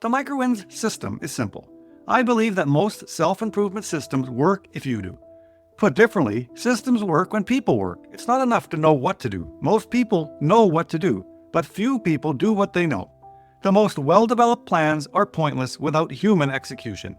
The MicroWINS system is simple. I believe that most self-improvement systems work if you do. Put differently, systems work when people work. It's not enough to know what to do. Most people know what to do, but few people do what they know. The most well-developed plans are pointless without human execution.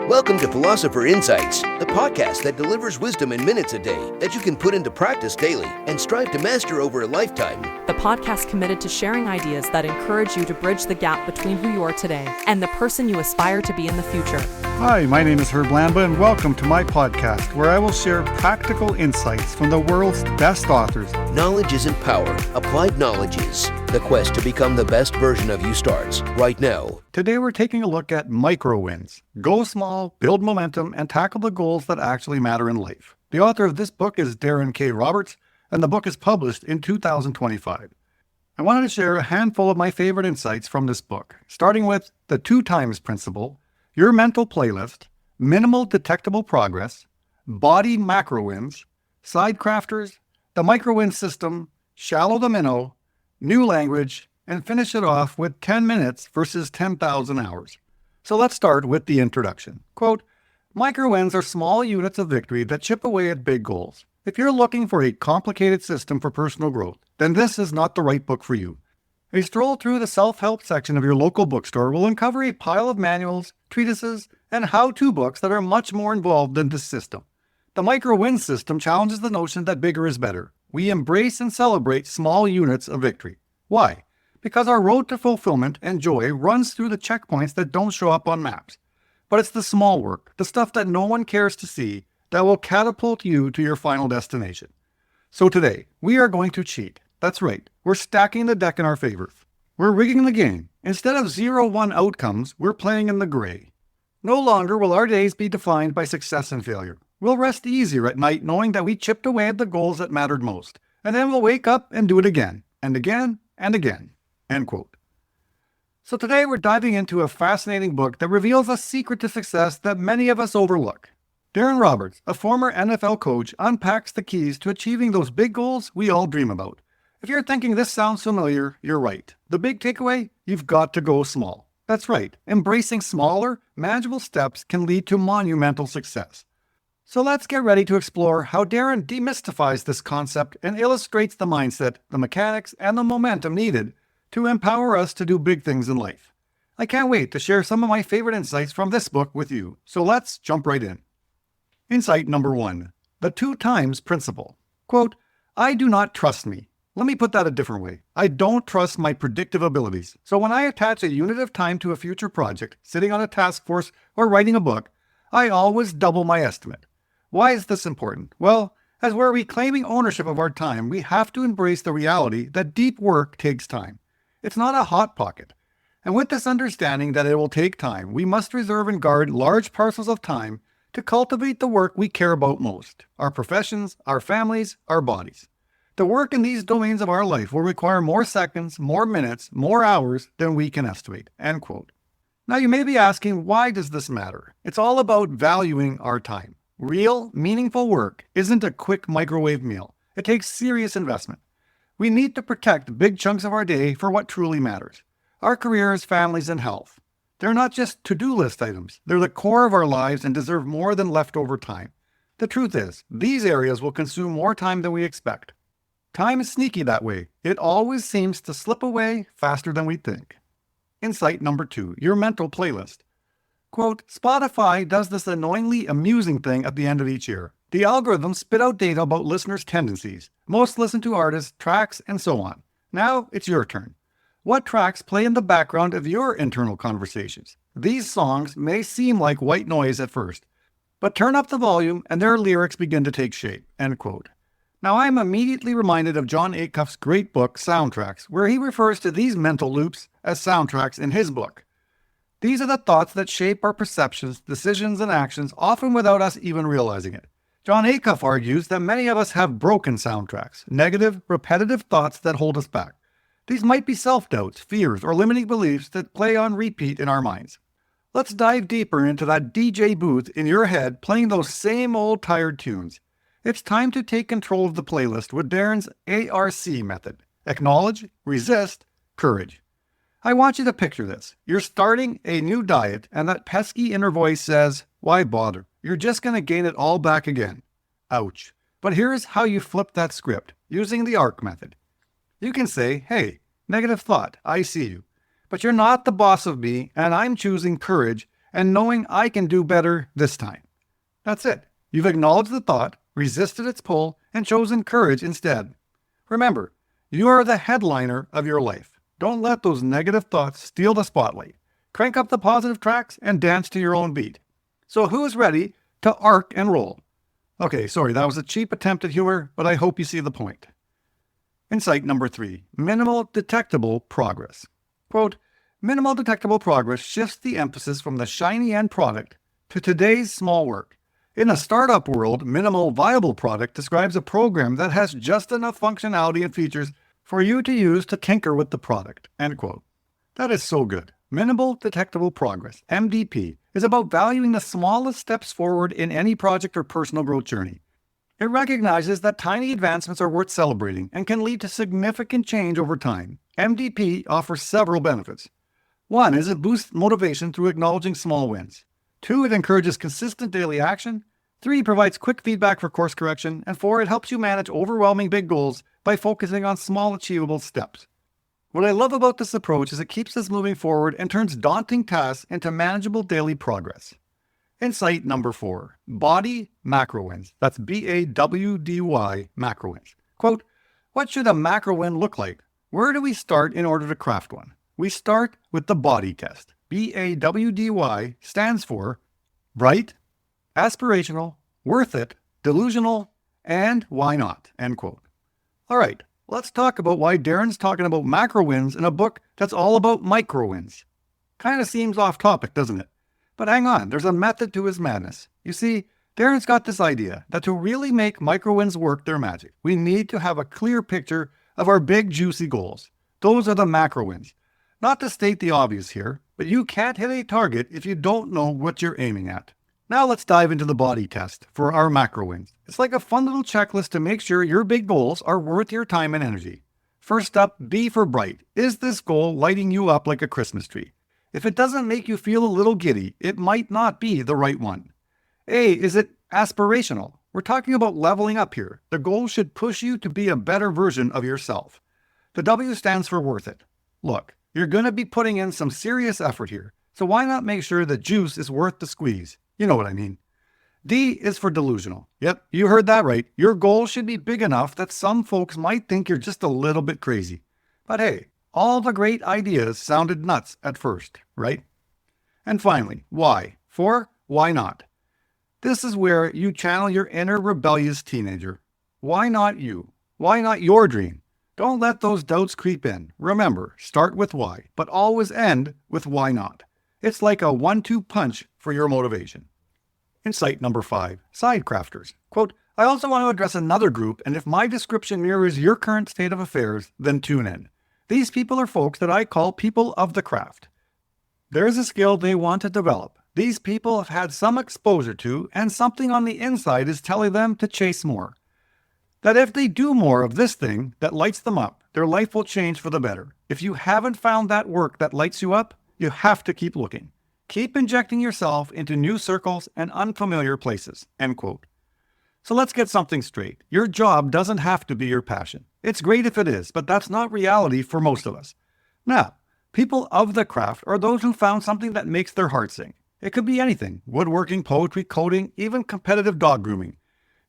Welcome to Philosopher Insights, the podcast that delivers wisdom in minutes a day that you can put into practice daily and strive to master over a lifetime. The podcast committed to sharing ideas that encourage you to bridge the gap between who you are today and the person you aspire to be in the future. Hi, my name is Herb Lamba, and welcome to my podcast, where I will share practical insights from the world's best authors. Knowledge isn't power. Applied knowledge is. The quest to become the best version of you starts right now. Today we're taking a look at MicroWINS. Go small, build momentum, and tackle the goals that actually matter in life. The author of this book is Daron K. Roberts, and the book is published in 2025. I wanted to share a handful of my favorite insights from this book, starting with the 2 times principle, your mental playlist, minimal detectable progress, body macro-wins, side crafters, the MicroWINS system, shallow the minnow, new language, and finish it off with 10 minutes versus 10,000 hours. So let's start with the introduction. Quote, MicroWINS are small units of victory that chip away at big goals. If you're looking for a complicated system for personal growth, then this is not the right book for you. A stroll through the self-help section of your local bookstore will uncover a pile of manuals, treatises, and how-to books that are much more involved than this system. The MicroWINS system challenges the notion that bigger is better. We embrace and celebrate small units of victory. Why? Because our road to fulfillment and joy runs through the checkpoints that don't show up on maps. But it's the small work, the stuff that no one cares to see, that will catapult you to your final destination. So today, we are going to cheat. That's right, we're stacking the deck in our favor. We're rigging the game. Instead of 0-1 outcomes, we're playing in the gray. No longer will our days be defined by success and failure. We'll rest easier at night knowing that we chipped away at the goals that mattered most. And then we'll wake up and do it again, and again, and again. End quote. So today we're diving into a fascinating book that reveals a secret to success that many of us overlook. Daron Roberts, a former NFL coach, unpacks the keys to achieving those big goals we all dream about. If you're thinking this sounds familiar, you're right. The big takeaway? You've got to go small. That's right. Embracing smaller, manageable steps can lead to monumental success. So let's get ready to explore how Daron demystifies this concept and illustrates the mindset, the mechanics, and the momentum needed to empower us to do big things in life. I can't wait to share some of my favorite insights from this book with you. So let's jump right in. Insight number 1, the 2 times principle. Quote, I do not trust me. Let me put that a different way. I don't trust my predictive abilities. So when I attach a unit of time to a future project, sitting on a task force, or writing a book, I always double my estimate. Why is this important? Well, as we're reclaiming ownership of our time, we have to embrace the reality that deep work takes time. It's not a hot pocket. And with this understanding that it will take time, we must reserve and guard large parcels of time to cultivate the work we care about most, our professions, our families, our bodies. The work in these domains of our life will require more seconds, more minutes, more hours than we can estimate. End quote. Now you may be asking, why does this matter? It's all about valuing our time. Real, meaningful work isn't a quick microwave meal. It takes serious investment. We need to protect big chunks of our day for what truly matters. Our careers, families, and health. They're not just to-do list items. They're the core of our lives and deserve more than leftover time. The truth is, these areas will consume more time than we expect. Time is sneaky that way. It always seems to slip away faster than we think. Insight number 2, your mental playlist. Quote, Spotify does this annoyingly amusing thing at the end of each year. The algorithms spit out data about listeners' tendencies. Most listen to artists, tracks, and so on. Now it's your turn. What tracks play in the background of your internal conversations? These songs may seem like white noise at first, but turn up the volume and their lyrics begin to take shape. End quote. Now I am immediately reminded of Jon Acuff's great book, Soundtracks, where he refers to these mental loops as soundtracks in his book. These are the thoughts that shape our perceptions, decisions, and actions, often without us even realizing it. Jon Acuff argues that many of us have broken soundtracks, negative, repetitive thoughts that hold us back. These might be self-doubts, fears, or limiting beliefs that play on repeat in our minds. Let's dive deeper into that DJ booth in your head playing those same old tired tunes. It's time to take control of the playlist with Daron's ARC method. Acknowledge, resist, courage. I want you to picture this. You're starting a new diet, and that pesky inner voice says, why bother? You're just going to gain it all back again. Ouch. But here's how you flip that script, using the ARC method. You can say, hey, negative thought, I see you. But you're not the boss of me, and I'm choosing courage and knowing I can do better this time. That's it. You've acknowledged the thought, resisted its pull, and chosen courage instead. Remember, you are the headliner of your life. Don't let those negative thoughts steal the spotlight. Crank up the positive tracks and dance to your own beat. So who's ready to arc and roll? Okay, sorry, that was a cheap attempt at humor, but I hope you see the point. Insight number 3, minimal detectable progress. Quote, minimal detectable progress shifts the emphasis from the shiny end product to today's small work. In a startup world, minimal viable product describes a program that has just enough functionality and features for you to use to tinker with the product, end quote. That is so good. Minimal detectable progress, MDP, is about valuing the smallest steps forward in any project or personal growth journey. It recognizes that tiny advancements are worth celebrating and can lead to significant change over time. MDP offers several benefits. 1 is it boosts motivation through acknowledging small wins. 2, it encourages consistent daily action. 3, provides quick feedback for course correction. And 4, it helps you manage overwhelming big goals by focusing on small achievable steps. What I love about this approach is it keeps us moving forward and turns daunting tasks into manageable daily progress. Insight number 4, body MicroWINS. That's BAWDY MicroWINS. Quote, what should a MicroWIN look like? Where do we start in order to craft one? We start with the body test. BAWDY stands for bright, aspirational, worth it, delusional, and why not, end quote. All right, let's talk about why Daron's talking about MicroWINS in a book that's all about MicroWINS. Kind of seems off topic, doesn't it? But hang on, there's a method to his madness. You see, Daron's got this idea that to really make MicroWINS work their magic, we need to have a clear picture of our big juicy goals. Those are the MicroWINS. Not to state the obvious here, but you can't hit a target if you don't know what you're aiming at. Now let's dive into the body test for our MicroWINS. It's like a fun little checklist to make sure your big goals are worth your time and energy. First up, B for bright. Is this goal lighting you up like a Christmas tree? If it doesn't make you feel a little giddy, it might not be the right one. A, is it aspirational? We're talking about leveling up here. The goal should push you to be a better version of yourself. The W stands for worth it. Look, you're going to be putting in some serious effort here, so why not make sure the juice is worth the squeeze? You know what I mean. D is for delusional. Yep, you heard that right. Your goal should be big enough that some folks might think you're just a little bit crazy. But hey, all the great ideas sounded nuts at first, right? And finally, Y for why not? This is where you channel your inner rebellious teenager. Why not you? Why not your dream? Don't let those doubts creep in. Remember, start with why, but always end with why not. It's like a 1-2 punch for your motivation. Insight number 5, side crafters. Quote, I also want to address another group, and if my description mirrors your current state of affairs, then tune in. These people are folks that I call people of the craft. There's a skill they want to develop. These people have had some exposure to, and something on the inside is telling them to chase more. That if they do more of this thing that lights them up, their life will change for the better. If you haven't found that work that lights you up, you have to keep looking. Keep injecting yourself into new circles and unfamiliar places, end quote. So let's get something straight. Your job doesn't have to be your passion. It's great if it is, but that's not reality for most of us. Now, people of the craft are those who found something that makes their heart sing. It could be anything: woodworking, poetry, coding, even competitive dog grooming.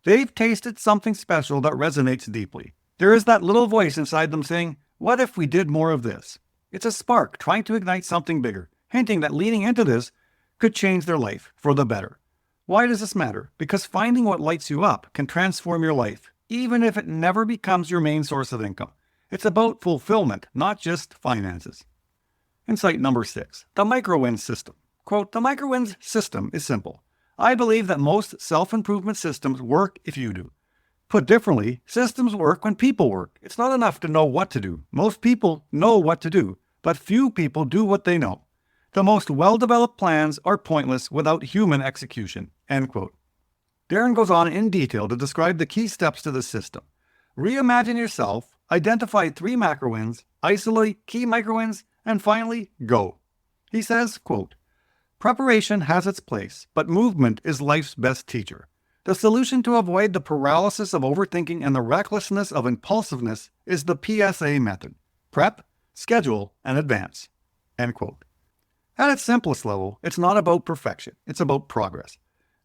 They've tasted something special that resonates deeply. There is that little voice inside them saying, what if we did more of this? It's a spark trying to ignite something bigger, hinting that leaning into this could change their life for the better. Why does this matter? Because finding what lights you up can transform your life, even if it never becomes your main source of income. It's about fulfillment, not just finances. Insight number 6, the MicroWINS system. Quote, the MicroWINS system is simple. I believe that most self-improvement systems work if you do. Put differently, systems work when people work. It's not enough to know what to do. Most people know what to do, but few people do what they know. The most well-developed plans are pointless without human execution, end quote. Daron goes on in detail to describe the key steps to the system. Reimagine yourself, identify 3 MicroWINS, isolate key MicroWINS, And finally, go. He says, quote, preparation has its place, but movement is life's best teacher. The solution to avoid the paralysis of overthinking and the recklessness of impulsiveness is the PSA method. Prep, schedule, and advance. End quote. At its simplest level, it's not about perfection, it's about progress.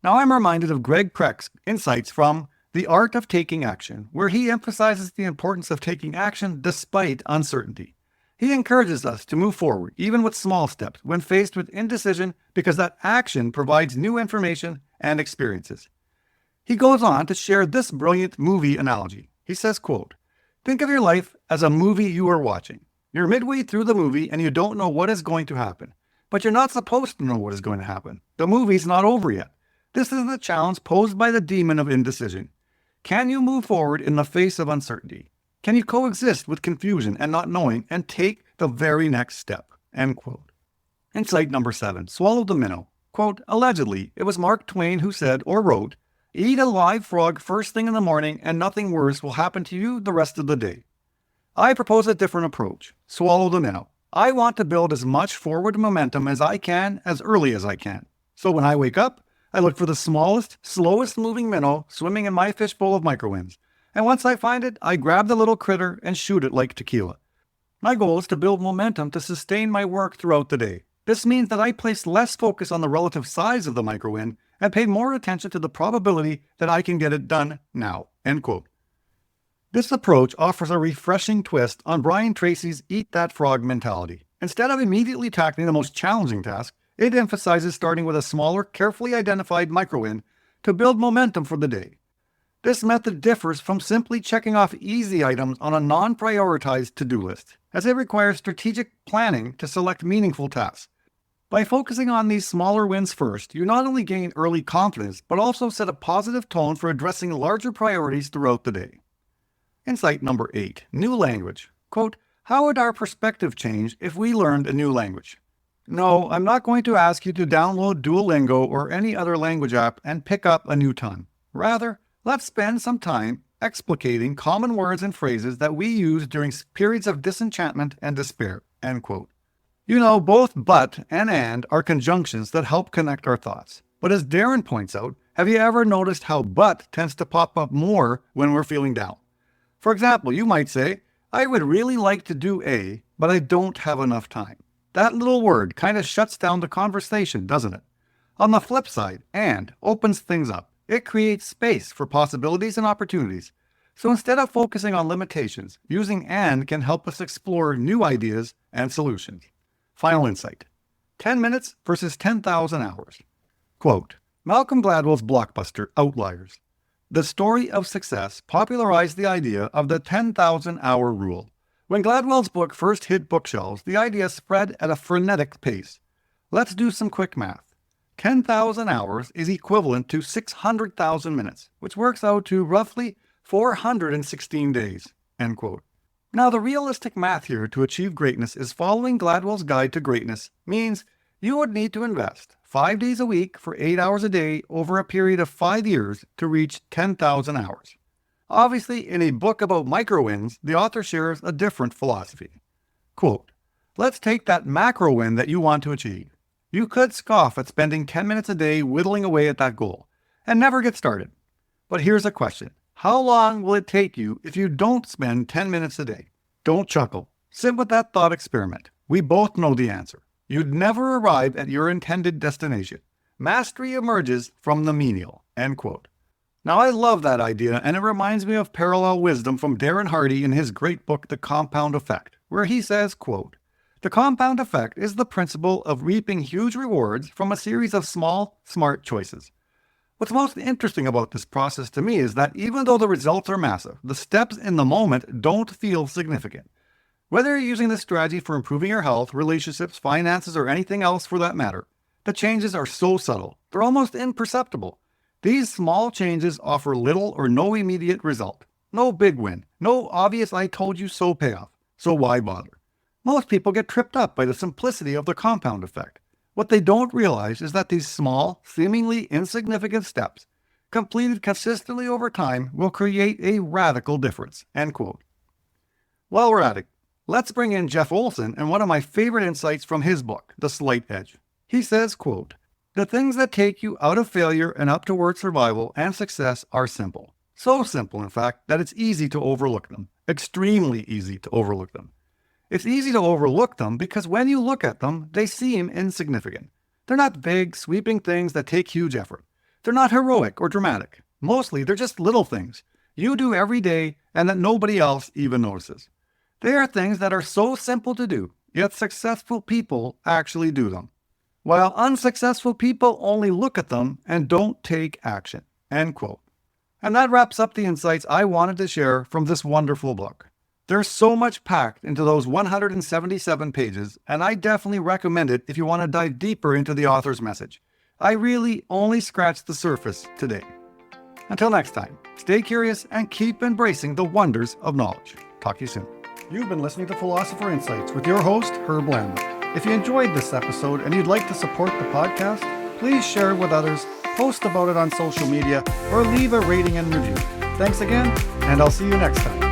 Now I'm reminded of Greg Kreck's insights from The Art of Taking Action, where he emphasizes the importance of taking action despite uncertainty. He encourages us to move forward, even with small steps, when faced with indecision, because that action provides new information and experiences. He goes on to share this brilliant movie analogy. He says, quote, think of your life as a movie you are watching. You're midway through the movie and you don't know what is going to happen. But you're not supposed to know what is going to happen. The movie's not over yet. This is the challenge posed by the demon of indecision. Can you move forward in the face of uncertainty? Can you coexist with confusion and not knowing and take the very next step? End quote. Insight number 7, swallow the minnow. Quote, allegedly, it was Mark Twain who said or wrote, eat a live frog first thing in the morning and nothing worse will happen to you the rest of the day. I propose a different approach. Swallow the minnow. I want to build as much forward momentum as I can as early as I can. So when I wake up, I look for the smallest, slowest moving minnow swimming in my fishbowl of MicroWINS. And once I find it, I grab the little critter and shoot it like tequila. My goal is to build momentum to sustain my work throughout the day. This means that I place less focus on the relative size of the MicroWIN and pay more attention to the probability that I can get it done now. End quote. This approach offers a refreshing twist on Brian Tracy's eat that frog mentality. Instead of immediately tackling the most challenging task, it emphasizes starting with a smaller, carefully identified MicroWIN to build momentum for the day. This method differs from simply checking off easy items on a non-prioritized to-do list, as it requires strategic planning to select meaningful tasks. By focusing on these smaller wins first, you not only gain early confidence, but also set a positive tone for addressing larger priorities throughout the day. Insight number 8, new language. Quote, how would our perspective change if we learned a new language? No, I'm not going to ask you to download Duolingo or any other language app and pick up a new tongue. Rather, let's spend some time explicating common words and phrases that we use during periods of disenchantment and despair. End quote. You know, both but and are conjunctions that help connect our thoughts. But as Daron points out, have you ever noticed how but tends to pop up more when we're feeling down? For example, you might say, I would really like to do A, but I don't have enough time. That little word kind of shuts down the conversation, doesn't it? On the flip side, and opens things up. It creates space for possibilities and opportunities. So instead of focusing on limitations, using and can help us explore new ideas and solutions. Final insight. 10 minutes versus 10,000 hours. Quote, Malcolm Gladwell's blockbuster, Outliers. The story of success popularized the idea of the 10,000-hour rule. When Gladwell's book first hit bookshelves, the idea spread at a frenetic pace. Let's do some quick math. 10,000 hours is equivalent to 600,000 minutes, which works out to roughly 416 days. End quote. Now, the realistic math here to achieve greatness is following Gladwell's Guide to Greatness means you would need to invest 5 days a week for 8 hours a day over a period of 5 years to reach 10,000 hours. Obviously, in a book about MicroWINS, the author shares a different philosophy. Quote, let's take that macro win that you want to achieve. You could scoff at spending 10 minutes a day whittling away at that goal and never get started. But here's a question. How long will it take you if you don't spend 10 minutes a day? Don't chuckle. Sit with that thought experiment. We both know the answer. You'd never arrive at your intended destination. Mastery emerges from the menial. End quote. Now, I love that idea, and it reminds me of parallel wisdom from Darren Hardy in his great book, The Compound Effect, where he says, quote, the compound effect is the principle of reaping huge rewards from a series of small, smart choices. What's most interesting about this process to me is that even though the results are massive, the steps in the moment don't feel significant. Whether you're using this strategy for improving your health, relationships, finances, or anything else for that matter, the changes are so subtle, they're almost imperceptible. These small changes offer little or no immediate result. No big win, no obvious I told you so payoff. So why bother? Most people get tripped up by the simplicity of the compound effect. What they don't realize is that these small, seemingly insignificant steps, completed consistently over time, will create a radical difference. End quote. While we're at it, Let's bring in Jeff Olson and one of my favorite insights from his book, The Slight Edge. He says, quote, "The things that take you out of failure and up toward survival and success are simple. So simple, in fact, that it's easy to overlook them. Extremely easy to overlook them. It's easy to overlook them because when you look at them, they seem insignificant. They're not big, sweeping things that take huge effort. They're not heroic or dramatic. Mostly, they're just little things you do every day and that nobody else even notices. They are things that are so simple to do, yet successful people actually do them, while unsuccessful people only look at them and don't take action." End quote. And that wraps up the insights I wanted to share from this wonderful book. There's so much packed into those 177 pages, and I definitely recommend it if you want to dive deeper into the author's message. I really only scratched the surface today. Until next time, stay curious and keep embracing the wonders of knowledge. Talk to you soon. You've been listening to Philosopher Insights with your host, Herb Landman. If you enjoyed this episode and you'd like to support the podcast, please share it with others, post about it on social media, or leave a rating and review. Thanks again, and I'll see you next time.